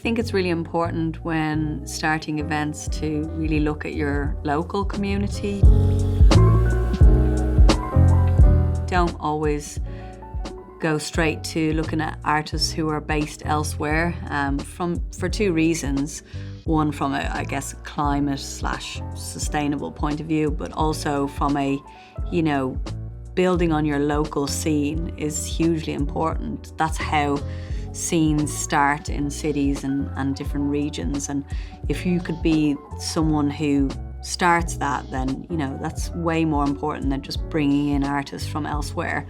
think it's really important when starting events to really look at your local community. Don't always go straight to looking at artists who are based elsewhere for two reasons. One, from a climate/sustainable point of view, but also from a, building on your local scene is hugely important. That's how scenes start in cities and different regions. And if you could be someone who starts that, then, that's way more important than just bringing in artists from elsewhere.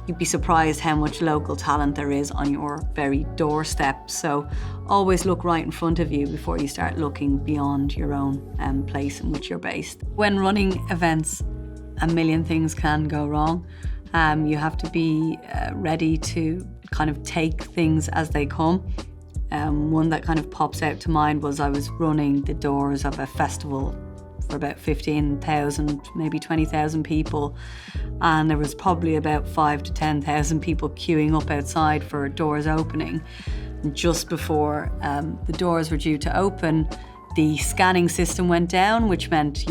You'd be surprised how much local talent there is on your very doorstep. So always look right in front of you before you start looking beyond your own place in which you're based. When running events, a million things can go wrong. You have to be ready to kind of take things as they come. One that kind of pops out to mind was I was running the doors of a festival for about 15,000, maybe 20,000 people. And there was probably about 5,000 to 10,000 people queuing up outside for doors opening. And just before the doors were due to open, the scanning system went down, which meant,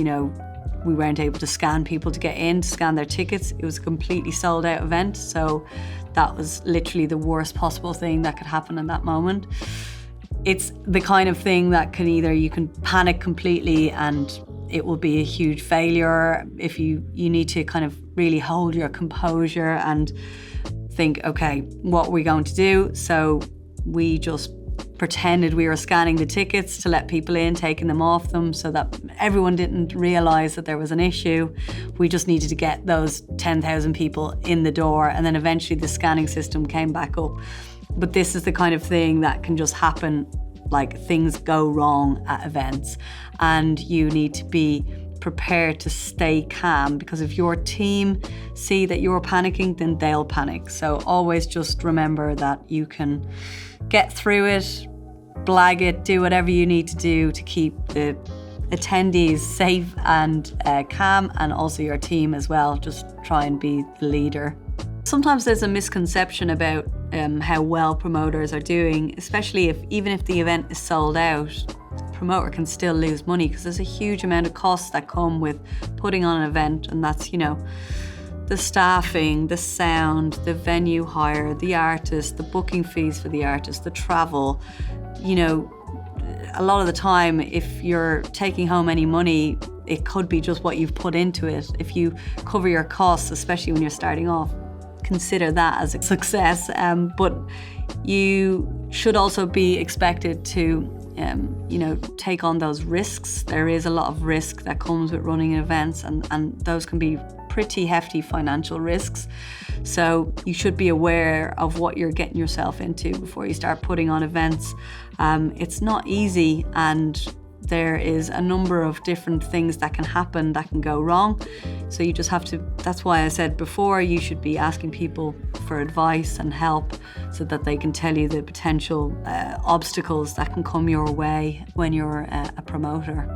we weren't able to scan people to get in, to scan their tickets. It was a completely sold out event. So that was literally the worst possible thing that could happen in that moment. It's the kind of thing that you can panic completely and it will be a huge failure. If you need to kind of really hold your composure and think, okay, what are we going to do? So we just pretended we were scanning the tickets to let people in, taking them off them so that everyone didn't realize that there was an issue. We just needed to get those 10,000 people in the door, and then eventually the scanning system came back up. But this is the kind of thing that can just happen, like things go wrong at events, and you need to be prepared to stay calm, because if your team see that you're panicking, then they'll panic. So always just remember that you can get through it, blag it, do whatever you need to do to keep the attendees safe and calm, and also your team as well. Just try and be the leader. Sometimes there's a misconception about how well promoters are doing, especially even if the event is sold out. The promoter can still lose money because there's a huge amount of costs that come with putting on an event, and that's, the staffing, the sound, the venue hire, the artist, the booking fees for the artist, the travel. A lot of the time, if you're taking home any money, it could be just what you've put into it. If you cover your costs, especially when you're starting off, consider that as a success. But you should also be expected to take on those risks. There is a lot of risk that comes with running events, and those can be pretty hefty financial risks. So you should be aware of what you're getting yourself into before you start putting on events. It's not easy, and there is a number of different things that can happen that can go wrong. So you just have to, that's why I said before, you should be asking people for advice and help so that they can tell you the potential obstacles that can come your way when you're a promoter.